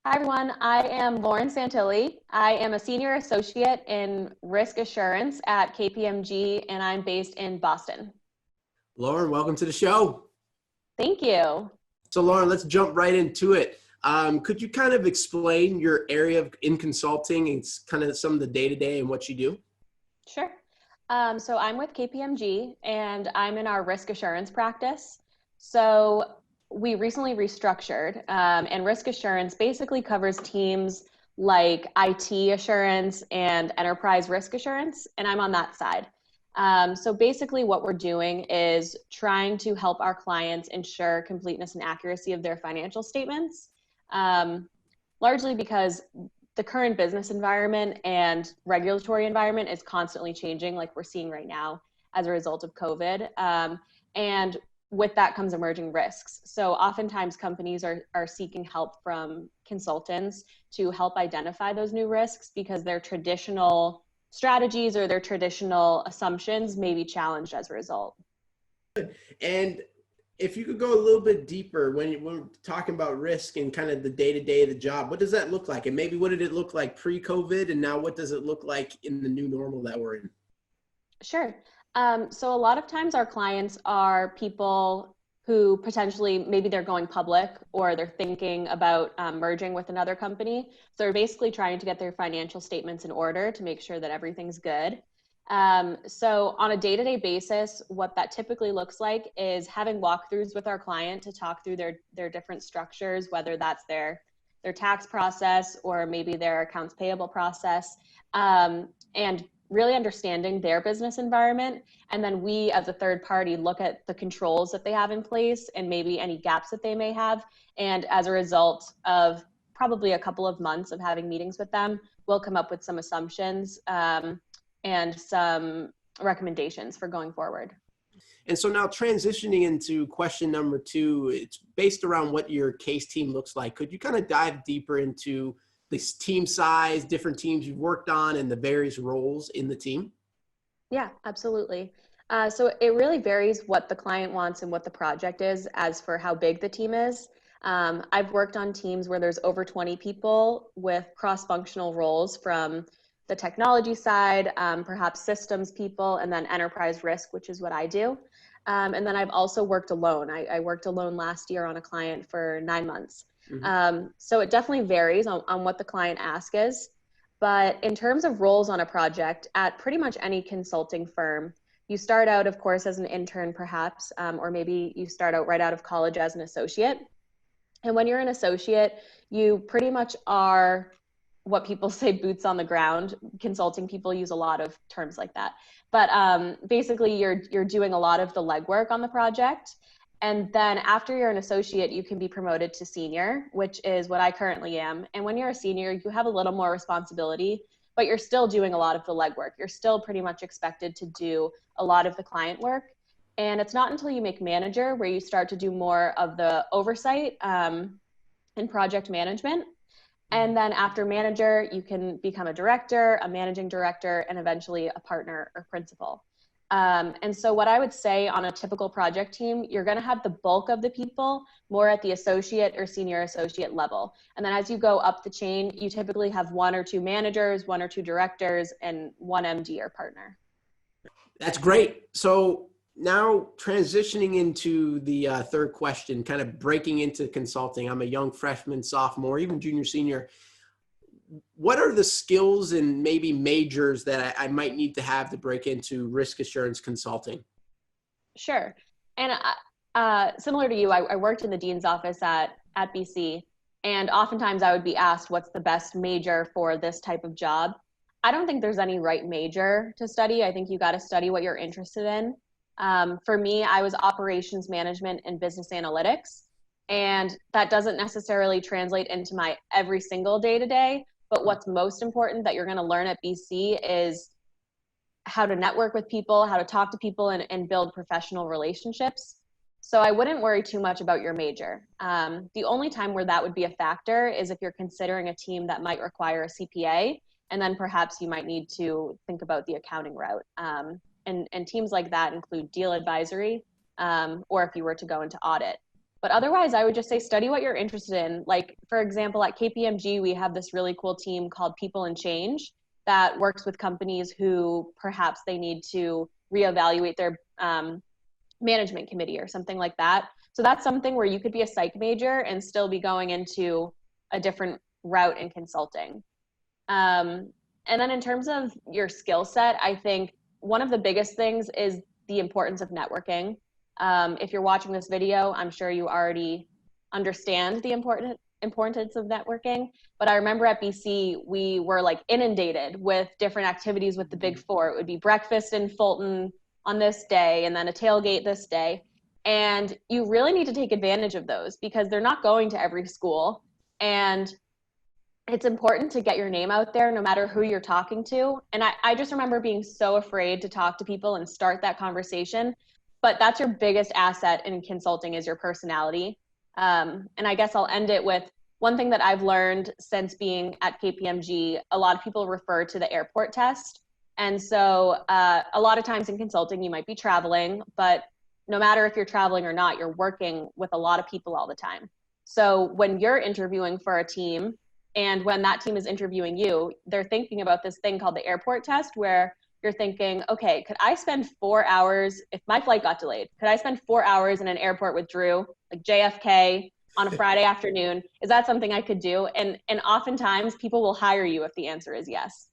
Hi, everyone. I am Lauren Santilli. I am a senior associate in risk assurance at KPMG, and I'm based in Boston. Lauren, welcome to the show. Thank you. So Lauren, let's jump right into it. Could you kind of explain your area in consulting and kind of some of the day-to-day and what you do? Sure. So I'm with KPMG, and I'm in our risk assurance practice. So we recently restructured, and risk assurance basically covers teams like IT assurance and enterprise risk assurance, and I'm on that side. So basically what we're doing is trying to help our clients ensure completeness and accuracy of their financial statements, largely because the current business environment and regulatory environment is constantly changing, like we're seeing right now as a result of COVID. And with that comes emerging risks. So oftentimes companies are seeking help from consultants to help identify those new risks because their traditional strategies or their traditional assumptions may be challenged as a result. And if you could go a little bit deeper when we're talking about risk and kind of the day-to-day of the job, what does that look like? And maybe what did it look like pre-COVID? And now what does it look like in the new normal that we're in? Sure. So a lot of times our clients are people who potentially, maybe they're going public or they're thinking about merging with another company. So they're basically trying to get their financial statements in order to make sure that everything's good. So on a day-to-day basis, what that typically looks like is having walkthroughs with our client to talk through their different structures, whether that's their tax process or maybe their accounts payable process, and really understanding their business environment. And then we, as a third party, look at the controls that they have in place and maybe any gaps that they may have. And as a result of probably a couple of months of having meetings with them, we'll come up with some assumptions and some recommendations for going forward. And so now transitioning into question number 2, it's based around what your case team looks like. Could you kind of dive deeper into this team size, different teams you've worked on, and the various roles in the team? Yeah, absolutely. So it really varies what the client wants and what the project is as for how big the team is. I've worked on teams where there's over 20 people with cross-functional roles from the technology side, perhaps systems people, and then enterprise risk, which is what I do. And then I've also worked alone. I worked alone last year on a client for 9 months. So it definitely varies on what the client ask is. But in terms of roles on a project at pretty much any consulting firm, you start out, of course, as an intern perhaps, or maybe you start out right out of college as an associate. And when you're an associate, you pretty much are what people say boots on the ground. Consulting people use a lot of terms like that. But basically, you're doing a lot of the legwork on the project. And then after you're an associate, you can be promoted to senior, which is what I currently am. And when you're a senior, you have a little more responsibility, but you're still doing a lot of the legwork. You're still pretty much expected to do a lot of the client work. And it's not until you make manager where you start to do more of the oversight and project management. And then after manager, you can become a director, a managing director, and eventually a partner or principal. And so what I would say on a typical project team, you're going to have the bulk of the people more at the associate or senior associate level. And then as you go up the chain, you typically have 1 or 2 managers, 1 or 2 directors, and 1 MD or partner. That's great. So now transitioning into the third question, kind of breaking into consulting. I'm a young freshman, sophomore, even junior, senior. What are the skills and maybe majors that I might need to have to break into risk assurance consulting? Sure. And similar to you, I worked in the dean's office at BC, and oftentimes I would be asked, what's the best major for this type of job? I don't think there's any right major to study. I think you got to study what you're interested in. For me, I was operations management and business analytics, and that doesn't necessarily translate into my every single day-to-day. But what's most important that you're going to learn at BC is how to network with people, how to talk to people, and build professional relationships. So I wouldn't worry too much about your major. The only time where that would be a factor is if you're considering a team that might require a CPA, and then perhaps you might need to think about the accounting route. And teams like that include deal advisory, or if you were to go into audit. But otherwise, I would just say study what you're interested in. Like, for example, at KPMG, we have this really cool team called People and Change that works with companies who perhaps they need to reevaluate their management committee or something like that. So that's something where you could be a psych major and still be going into a different route in consulting. And then in terms of your skill set, I think one of the biggest things is the importance of networking. If you're watching this video, I'm sure you already understand the importance of networking. But I remember at BC, we were like inundated with different activities with the Big Four. It would be breakfast in Fulton on this day and then a tailgate this day. And you really need to take advantage of those because they're not going to every school. And it's important to get your name out there no matter who you're talking to. And I just remember being so afraid to talk to people and start that conversation. But that's your biggest asset in consulting is your personality. And I guess I'll end it with one thing that I've learned since being at KPMG. A lot of people refer to the airport test. And so a lot of times in consulting, you might be traveling, but no matter if you're traveling or not, you're working with a lot of people all the time. So when you're interviewing for a team, and when that team is interviewing you, they're thinking about this thing called the airport test, where you're thinking, okay, could I spend 4 hours, if my flight got delayed, could I spend 4 hours in an airport with Drew, like JFK, on a Friday afternoon? Is that something I could do? And oftentimes people will hire you if the answer is yes.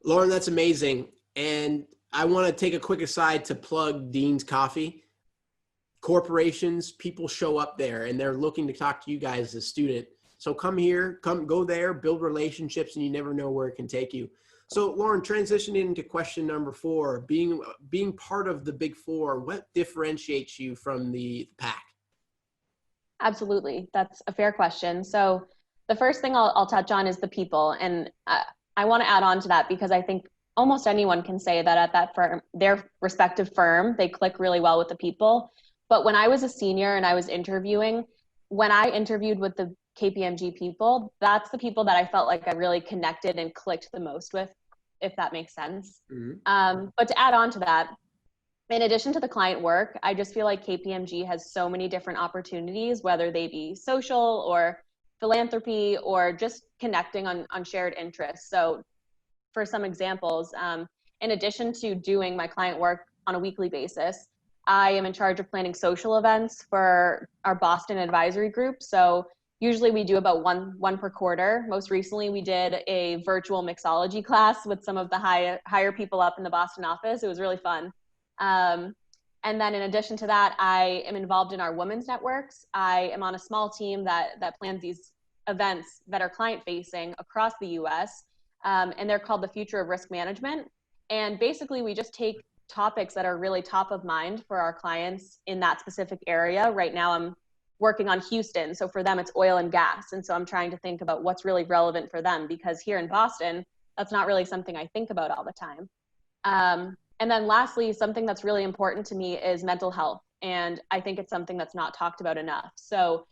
Lauren, that's amazing. And I want to take a quick aside to plug Dean's Coffee. Corporations, people show up there and they're looking to talk to you guys as a student. So come here, go there, build relationships, and you never know where it can take you. So Lauren, transitioning into question number 4, being part of the Big Four, what differentiates you from the pack? Absolutely. That's a fair question. So the first thing I'll touch on is the people. And I want to add on to that because I think almost anyone can say that at that firm, their respective firm, they click really well with the people. But when I was a senior and I was interviewing, when I interviewed with the KPMG people, that's the people that I felt like I really connected and clicked the most with, if that makes sense. Mm-hmm. But to add on to that, in addition to the client work, I just feel like KPMG has so many different opportunities, whether they be social or philanthropy or just connecting on shared interests. So for some examples, in addition to doing my client work on a weekly basis, I am in charge of planning social events for our Boston advisory group. So usually we do about one per quarter. Most recently, we did a virtual mixology class with some of the higher people up in the Boston office. It was really fun. And then in addition to that, I am involved in our women's networks. I am on a small team that plans these events that are client facing across the US. And they're called the Future of Risk Management. And basically we just take topics that are really top of mind for our clients in that specific area. Right now I'm working on Houston. So for them, it's oil and gas. And so I'm trying to think about what's really relevant for them because here in Boston, that's not really something I think about all the time. And then lastly, something that's really important to me is mental health. And I think it's something that's not talked about enough. So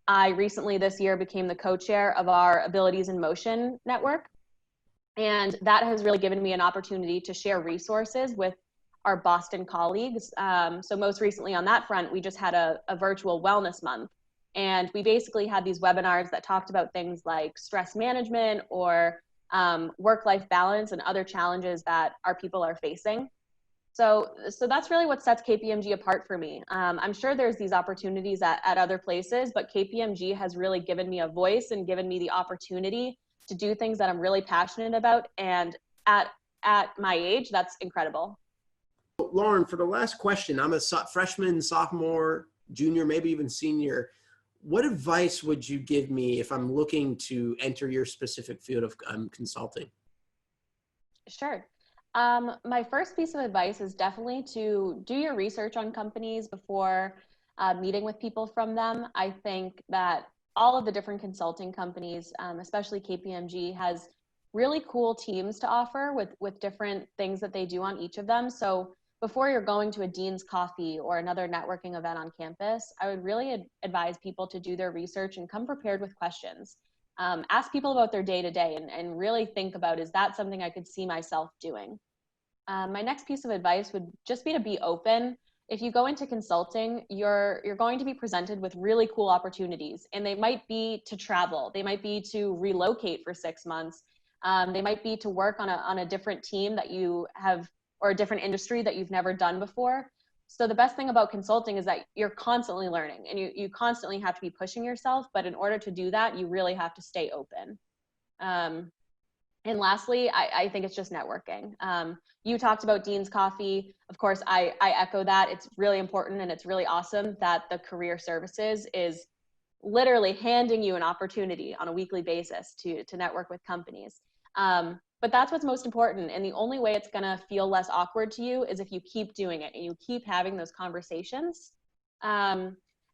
I recently this year became the co-chair of our Abilities in Motion network. And that has really given me an opportunity to share resources with our Boston colleagues. So most recently on that front, we just had a virtual wellness month. And we basically had these webinars that talked about things like stress management or work-life balance and other challenges that our people are facing. So that's really what sets KPMG apart for me. I'm sure there's these opportunities at other places, but KPMG has really given me a voice and given me the opportunity to do things that I'm really passionate about. And at my age, that's incredible. Lauren, for the last question, I'm a freshman, sophomore, junior, maybe even senior. What advice would you give me if I'm looking to enter your specific field of consulting? Sure. My first piece of advice is definitely to do your research on companies before meeting with people from them. I think that all of the different consulting companies, especially KPMG, has really cool teams to offer with different things that they do on each of them. So before you're going to a dean's coffee or another networking event on campus, I would really advise people to do their research and come prepared with questions. Ask people about their day-to-day and really think about, is that something I could see myself doing? My next piece of advice would just be to be open. if you go into consulting, you're going to be presented with really cool opportunities, and they might be to travel, they might be to relocate for 6 months, they might be to work on a different team that you have, or a different industry that you've never done before. So the best thing about consulting is that you're constantly learning, and you constantly have to be pushing yourself. But in order to do that, you really have to stay open. And lastly, I think it's just networking. You talked about Dean's Coffee. Of course, I echo that. It's really important, and it's really awesome that the career services is literally handing you an opportunity on a weekly basis to network with companies. But that's what's most important. And the only way it's going to feel less awkward to you is if you keep doing it and you keep having those conversations.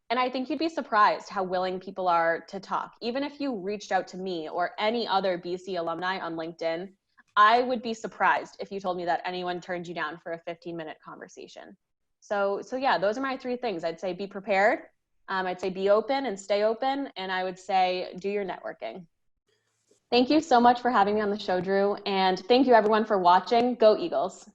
And I think you'd be surprised how willing people are to talk. Even if you reached out to me or any other BC alumni on LinkedIn, I would be surprised if you told me that anyone turned you down for a 15-minute conversation. So yeah, those are my 3 things. I'd say be prepared. I'd say be open and stay open. And I would say do your networking. Thank you so much for having me on the show, Drew. And thank you everyone for watching. Go Eagles.